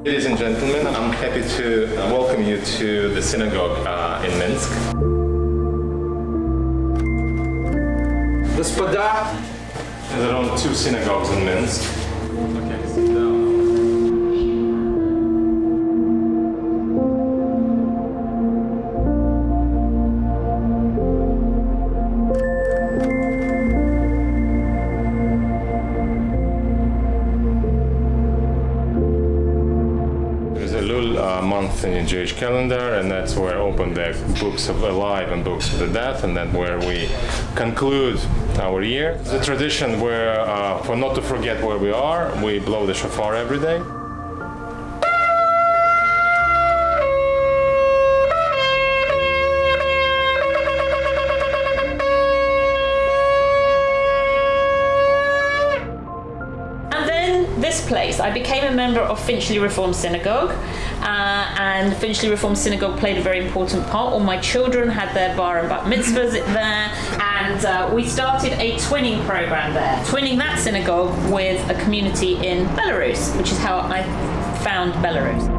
Ladies and gentlemen, I'm happy to welcome you to the synagogue in Minsk. Господа, There's around 2 synagogues in Minsk. Okay, sit down. Month in the Jewish calendar, and that's where I open the books of life and books of the death, and then where we conclude our year. It's a tradition where, for not to forget where we are, we blow the shofar every day. This place, I became a member of Finchley Reformed Synagogue, and Finchley Reformed Synagogue played a very important part. All my children had their bar and bat mitzvahs there, and we started a twinning program there, twinning that synagogue with a community in Belarus, which is how I found Belarus.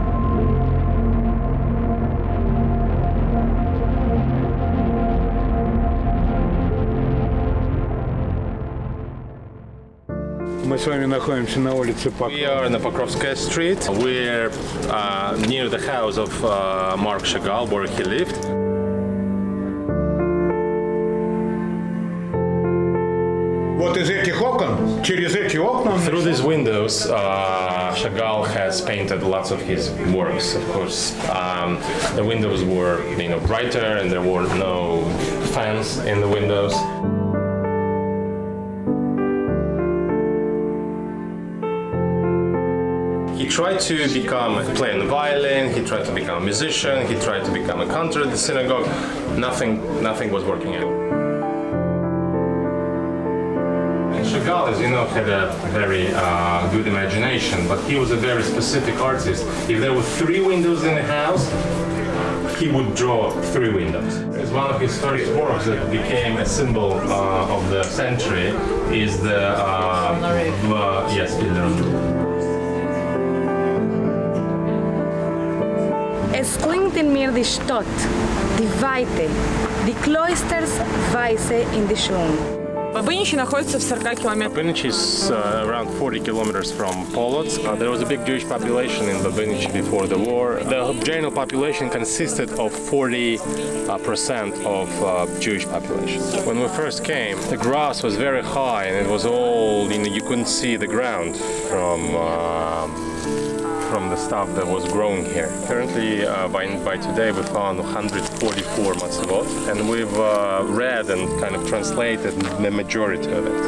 Мы с вами находимся на улице Покровская. We are in the Pokrovskaya Street. We're near the house of Mark Chagall, where he lived. Вот из этих окон, через эти окна. Through these windows, Chagall has painted lots of his works. Of course, the windows were, brighter, and there were no fans in the windows. He tried to play the violin, he tried to become a musician, he tried to become a cantor at the synagogue. Nothing was working out. And Chagall, as you know, had a very good imagination, but he was a very specific artist. If there were 3 windows in a house, he would draw 3 windows. It's one of his first works that became a symbol of the century is the Belarus. Es klingt in mir die Stadt, die Weite, die Kloisters Weise in die Schwung. Babynичи находится в 40 километрах. Babynich is around 40 kilometers from Polotsk. There was a big Jewish population in Babynich before the war. The general population consisted of 40% of Jewish population. When we first came, the grass was very high and it was all, you couldn't see the ground from the stuff that was growing here. Currently, by today, we found 144 matzevot, and we've read and kind of translated the majority of it.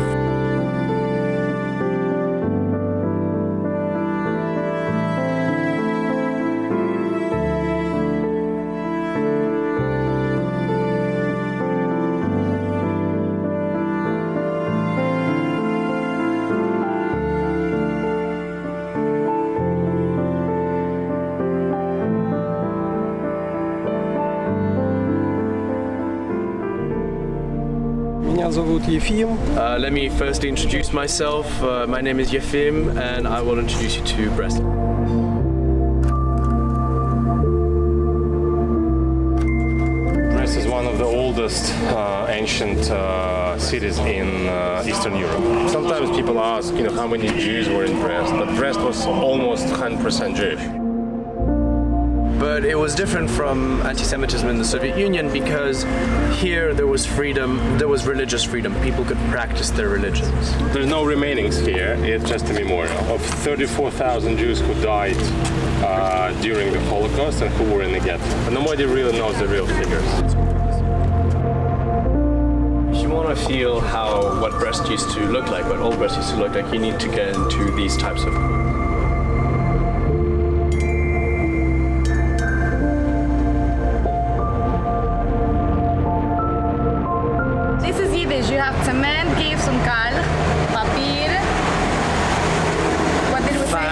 Let me first introduce myself. My name is Yefim, and I will introduce you to Brest. Brest is one of the oldest ancient cities in Eastern Europe. Sometimes people ask, how many Jews were in Brest, but Brest was almost 100% Jewish. But it was different from anti-Semitism in the Soviet Union because here there was freedom, there was religious freedom. People could practice their religions. There's no remainings here, it's just a memorial of 34,000 Jews who died during the Holocaust and who were in the ghetto. And nobody really knows the real figures. If you want to feel what Brest used to look like, what old Brest used to look like, you need to get into these types of You have cement, gips and cal, papier. What did we say?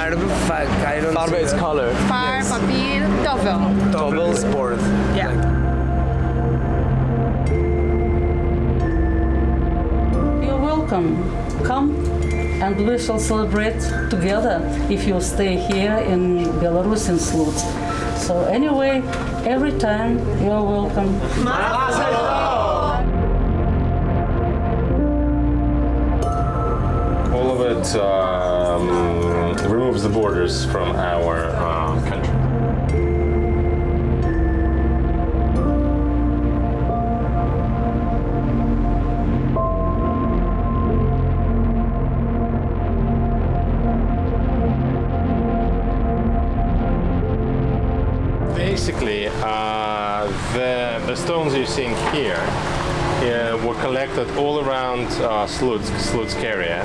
Farbe is color. Far, yes. Papier, tovel. Tovel is board. Yeah. You're welcome. Come and we shall celebrate together if you stay here in Belarus in Sluts. So anyway, every time you are welcome. All of it removes the borders from our country. Basically, the stones you're seeing here were collected all around Slutsk area,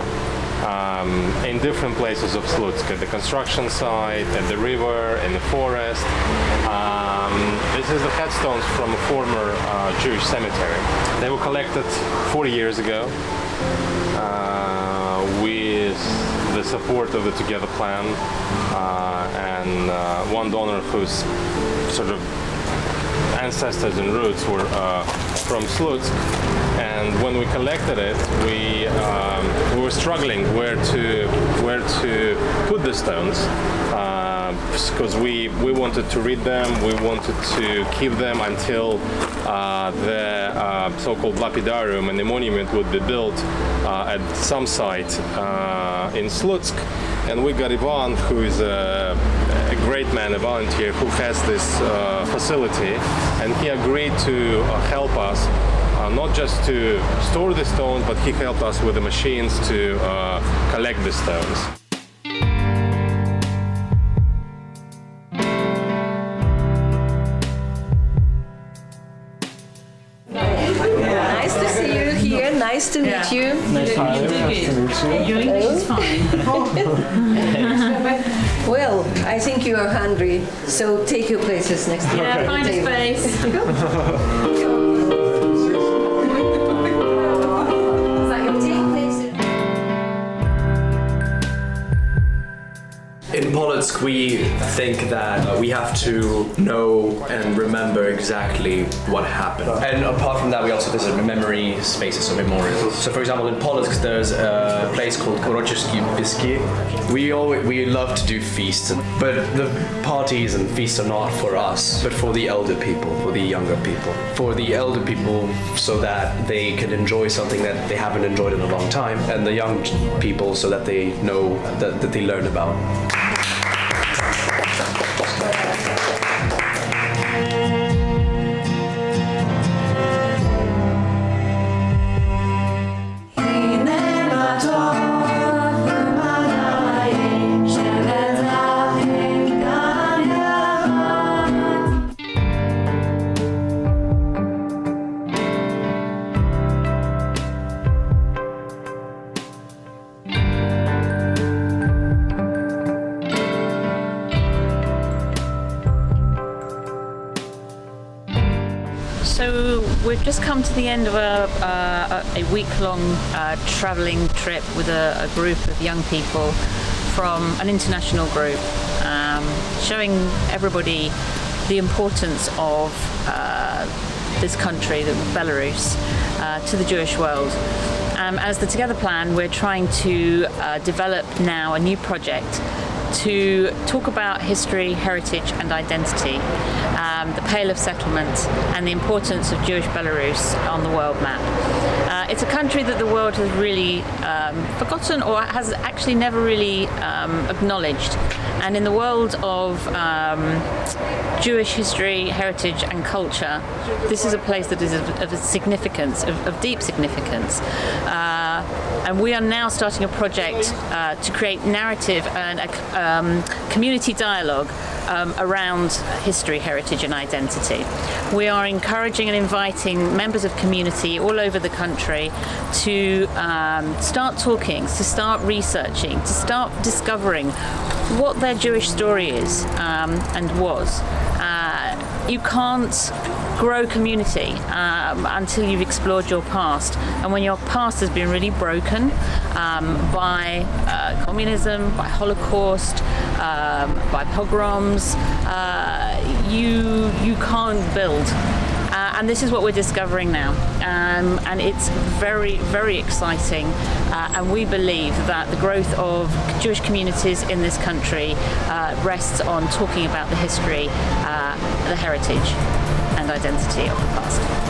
in different places of Slutsk, at the construction site, at the river, in the forest. This is the headstones from a former Jewish cemetery. They were collected 40 years ago with the support of the Together Plan and one donor whose sort of ancestors and roots were from Slutsk. And when we collected it, we were struggling where to put the stones, because we wanted to read them, we wanted to keep them until the so-called lapidarium and the monument would be built at some site in Slutsk. And we got Ivan, who is a great man, a volunteer, who has this facility, and he agreed to help us, not just to store the stones, but he helped us with the machines to collect the stones. Nice to see you here. Nice to meet you. Your English is fine. Well, I think you are hungry, so take your places next to Yeah, the find a table. space. In Polotsk, we think that we have to know and remember exactly what happened. And apart from that, we also visit memory spaces or memorials. So, for example, in Polotsk, there's a place called Uroczyski Biski. We love to do feasts, but the parties and feasts are not for us, but for the elder people, for the younger people. For the elder people, so that they can enjoy something that they haven't enjoyed in a long time, and the young people, so that they know that they learn about. So we've just come to the end of a week-long travelling trip with a group of young people from an international group, showing everybody the importance of this country, Belarus, to the Jewish world. As the Together Plan, we're trying to develop now a new project to talk about history, heritage and identity, the Pale of Settlement and the importance of Jewish Belarus on the world map. It's a country that the world has really forgotten or has actually never really acknowledged. And in the world of Jewish history, heritage and culture, this is a place that is of significance, of deep significance. And we are now starting a project to create narrative and a community dialogue around history, heritage and identity. We are encouraging and inviting members of community all over the country to start talking, to start researching, to start discovering what their Jewish story is and was. You can't grow community until you've explored your past, and when your past has been really broken by communism, by Holocaust, by pogroms, you can't build. And this is what we're discovering now. And it's very, very exciting. And we believe that the growth of Jewish communities in this country rests on talking about the history, the heritage and identity of the past.